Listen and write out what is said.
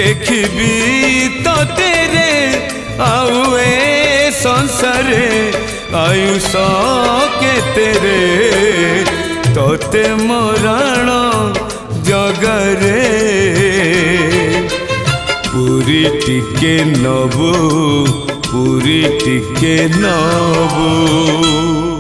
देखबी तो तेरे आउए संसारे आयुष के तेरे तोते मरण जगरे पूरी टिके नबू पूरी टिके नबू।